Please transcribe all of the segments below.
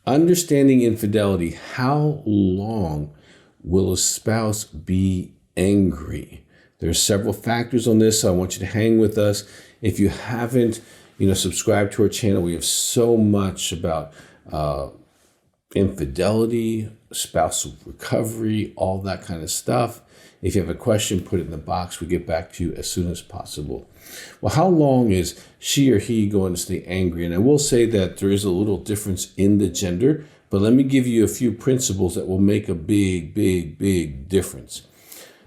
Understanding infidelity. How long will a spouse be angry? There's several factors on this, so I want you to hang with us. If you haven't, subscribed to our channel, we have so much about infidelity, spousal recovery, all that kind of stuff. If you have a question, put it in the box. We get back to you as soon as possible. Well, how long is she or he going to stay angry? And I will say that there is a little difference in the gender, but let me give you a few principles that will make a big, big, big difference.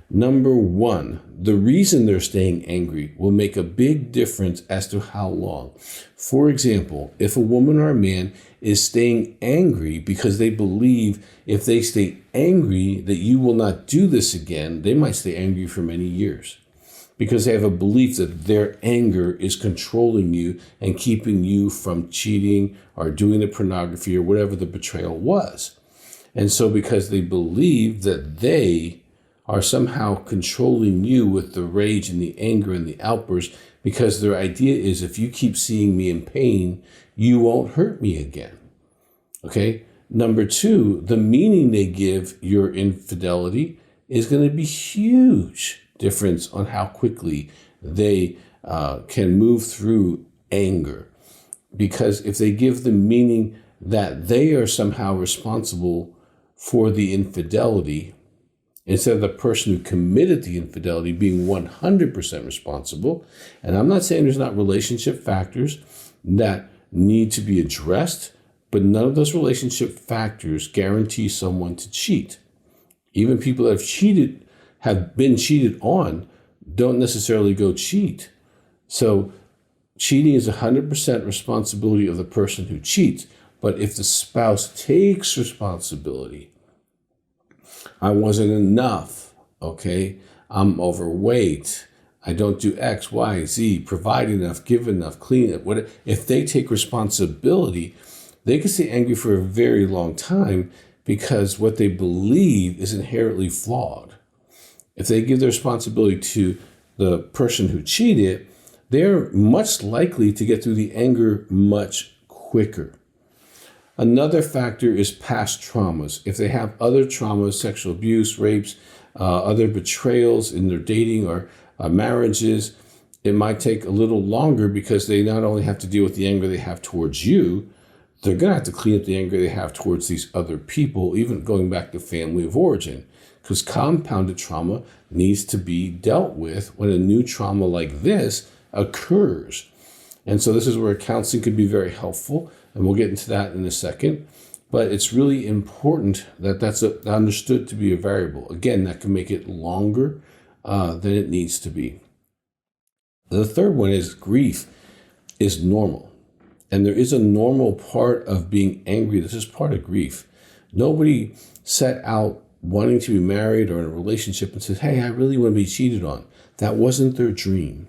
Number one, the reason they're staying angry will make a big difference as to how long. For example, if a woman or a man is staying angry because they believe if they stay angry that you will not do this again, they might stay angry for many years because they have a belief that their anger is controlling you and keeping you from cheating or doing the pornography or whatever the betrayal was. And so because they believe that they are somehow controlling you with the rage and the anger and the outburst, because their idea is if you keep seeing me in pain, you won't hurt me again. Okay? Number two, the meaning they give your infidelity is going to be huge difference on how quickly they can move through anger. Because if they give the meaning that they are somehow responsible for the infidelity, instead of the person who committed the infidelity being 100% responsible. And I'm not saying there's not relationship factors that need to be addressed, but none of those relationship factors guarantee someone to cheat. Even people that have been cheated on, don't necessarily go cheat. So cheating is 100% responsibility of the person who cheats. But if the spouse takes responsibility, I wasn't enough, okay? I'm overweight. I don't do X, Y, Z, provide enough, give enough, clean it. Whatever. If they take responsibility, they can stay angry for a very long time because what they believe is inherently flawed. If they give the responsibility to the person who cheated, they're much likely to get through the anger much quicker. Another factor is past traumas. If they have other traumas, sexual abuse, rapes, other betrayals in their dating or marriages, it might take a little longer because they not only have to deal with the anger they have towards you, they're going to have to clean up the anger they have towards these other people, even going back to family of origin. Because compounded trauma needs to be dealt with when a new trauma like this occurs. And so this is where counseling could be very helpful. And we'll get into that in a second. But it's really important that that's understood to be a variable. Again, that can make it longer than it needs to be. The third one is grief is normal. And there is a normal part of being angry. This is part of grief. Nobody set out wanting to be married or in a relationship and says, hey, I really want to be cheated on. That wasn't their dream.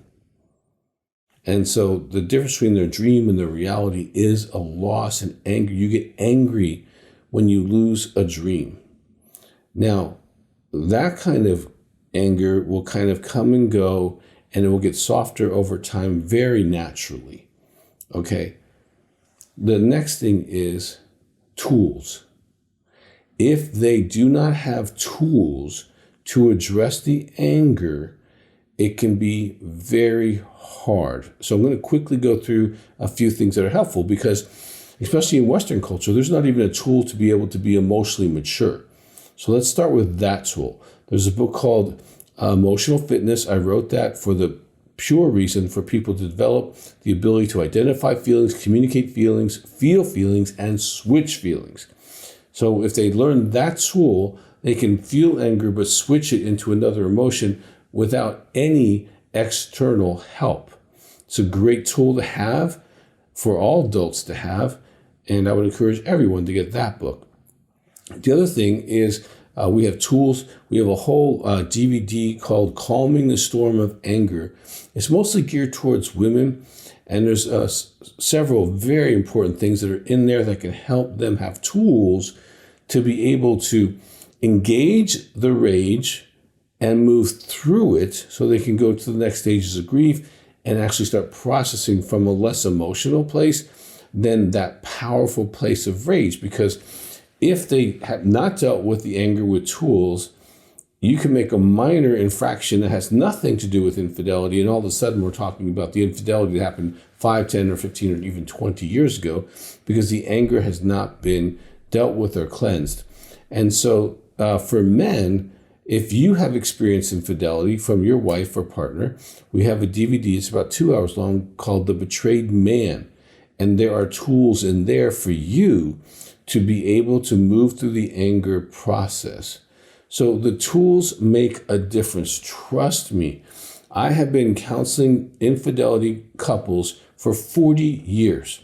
And so the difference between their dream and their reality is a loss and anger. You get angry when you lose a dream. Now, that kind of anger will kind of come and go, and it will get softer over time very naturally. Okay. The next thing is tools. If they do not have tools to address the anger, it can be very hard. So I'm going to quickly go through a few things that are helpful because, especially in Western culture, there's not even a tool to be able to be emotionally mature. So let's start with that tool. There's a book called Emotional Fitness. I wrote that for the pure reason for people to develop the ability to identify feelings, communicate feelings, feel feelings, and switch feelings. So if they learn that tool, they can feel anger but switch it into another emotion without any external help. It's a great tool to have for all adults to have, and I would encourage everyone to get that book. The other thing is we have tools. We have a whole DVD called Calming the Storm of Anger. It's mostly geared towards women, and there's several very important things that are in there that can help them have tools to be able to engage the rage and move through it so they can go to the next stages of grief and actually start processing from a less emotional place, than that powerful place of rage. Because if they have not dealt with the anger with tools, you can make a minor infraction that has nothing to do with infidelity, and all of a sudden we're talking about the infidelity that happened 5, 10, or 15, or even 20 years ago, because the anger has not been dealt with or cleansed. And so for men, if you have experienced infidelity from your wife or partner, we have a DVD, it's about 2 hours long, called The Betrayed Man. And there are tools in there for you to be able to move through the anger process. So the tools make a difference. Trust me. I have been counseling infidelity couples for 40 years.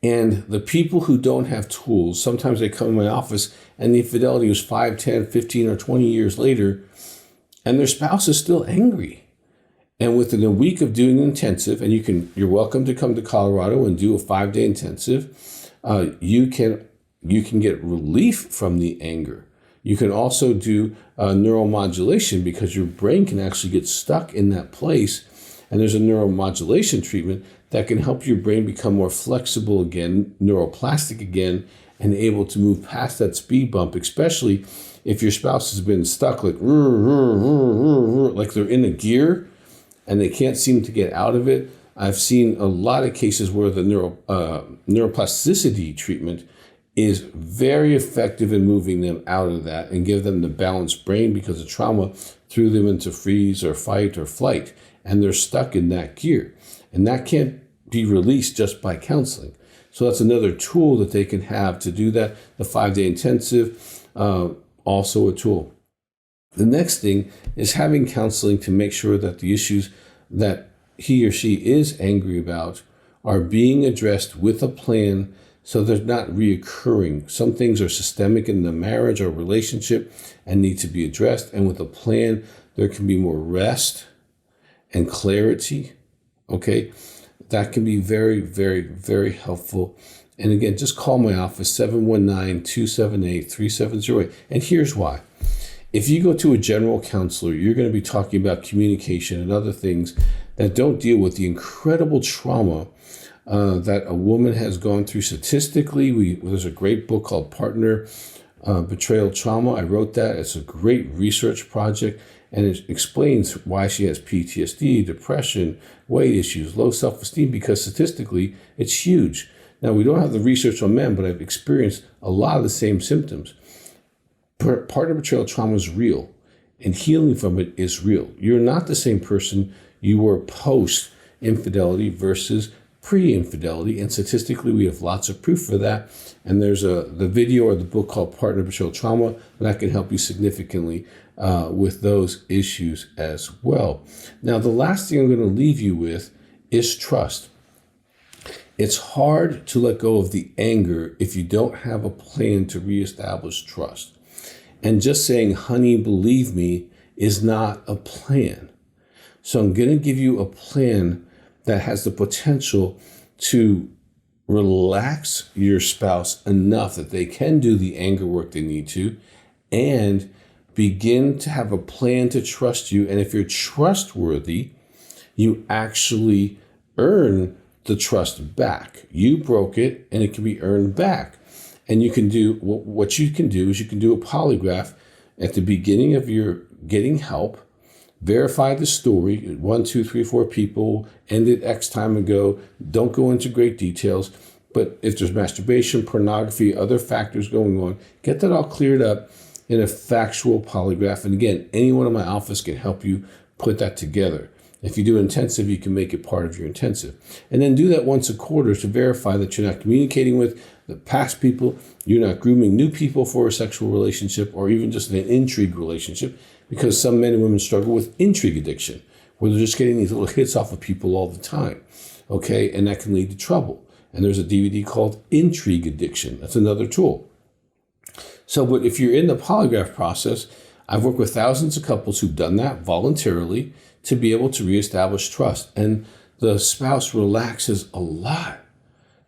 And the people who don't have tools, sometimes they come in my office and the infidelity was 5, 10, 15, or 20 years later, and their spouse is still angry. And within a week of doing intensive, and you're welcome to come to Colorado and do a 5-day intensive, you can get relief from the anger. You can also do neuromodulation, because your brain can actually get stuck in that place. And there's a neuromodulation treatment that can help your brain become more flexible again, neuroplastic again, and able to move past that speed bump, especially if your spouse has been stuck like they're in a gear and they can't seem to get out of it. I've seen a lot of cases where the neuroplasticity treatment is very effective in moving them out of that and give them the balanced brain, because the trauma threw them into freeze or fight or flight, and they're stuck in that gear. And that can't be released just by counseling. So that's another tool that they can have to do that. The 5-day intensive, also a tool. The next thing is having counseling to make sure that the issues that he or she is angry about are being addressed with a plan, so they're not reoccurring. Some things are systemic in the marriage or relationship and need to be addressed. And with a plan, there can be more rest and clarity. Okay, that can be very, very, very helpful. And again, just call my office, 719-278-3708. And here's why. If you go to a general counselor, you're going to be talking about communication and other things that don't deal with the incredible trauma that a woman has gone through statistically. There's a great book called Partner Betrayal Trauma. I wrote that. It's a great research project, and it explains why she has PTSD, depression, weight issues, low self-esteem, because statistically it's huge. Now, we don't have the research on men, but I've experienced a lot of the same symptoms. Partner betrayal trauma is real, and healing from it is real. You're not the same person you were post-infidelity versus pre-infidelity, and statistically we have lots of proof for that. And there's the video or the book called Partner Betrayal Trauma that can help you significantly with those issues as well. Now, the last thing I'm going to leave you with is trust. It's hard to let go of the anger if you don't have a plan to reestablish trust. And just saying, honey, believe me, is not a plan. So I'm going to give you a plan that has the potential to relax your spouse enough that they can do the anger work they need to, and begin to have a plan to trust you. And if you're trustworthy, you actually earn the trust back. You broke it, and it can be earned back. And you can do, what you can do is you can do a polygraph at the beginning of your getting help. Verify the story, 1, 2, 3, 4 people, ended X time ago. Don't go into great details, but if there's masturbation, pornography, other factors going on, get that all cleared up in a factual polygraph. And again, anyone in my office can help you put that together. If you do intensive, you can make it part of your intensive. And then do that once a quarter to verify that you're not communicating with the past people, you're not grooming new people for a sexual relationship, or even just an intrigue relationship, because some men and women struggle with intrigue addiction, where they're just getting these little hits off of people all the time, okay? And that can lead to trouble. And there's a DVD called Intrigue Addiction. That's another tool. So, but if you're in the polygraph process, I've worked with thousands of couples who've done that voluntarily to be able to reestablish trust. And the spouse relaxes a lot.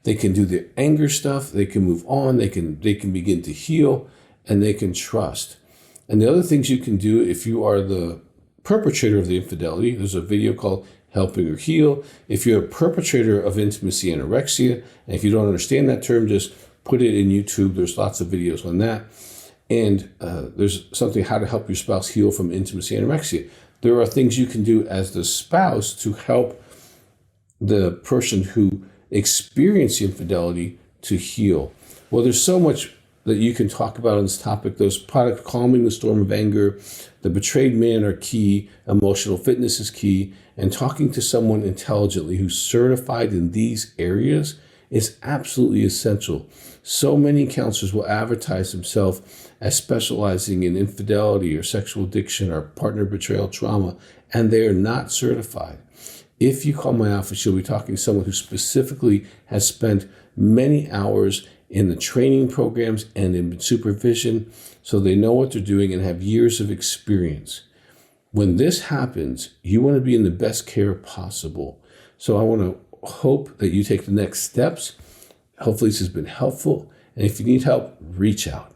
They can do their anger stuff. They can move on. They can begin to heal, and they can trust. And the other things you can do if you are the perpetrator of the infidelity, there's a video called helping her heal. If you're a perpetrator of intimacy anorexia, and if you don't understand that term, just put it in YouTube. There's lots of videos on that. And there's something, how to help your spouse heal from intimacy anorexia. There are things you can do as the spouse to help the person who experienced infidelity to heal. Well, there's so much that you can talk about on this topic. Those products, calming the storm of anger, the betrayed man are key, emotional fitness is key, and talking to someone intelligently who's certified in these areas is absolutely essential. So many counselors will advertise themselves as specializing in infidelity or sexual addiction or partner betrayal trauma, and they are not certified. If you call my office, you'll be talking to someone who specifically has spent many hours in the training programs and in supervision, so they know what they're doing and have years of experience. When this happens, you want to be in the best care possible. So I want to hope that you take the next steps. Hopefully this has been helpful. And if you need help, reach out.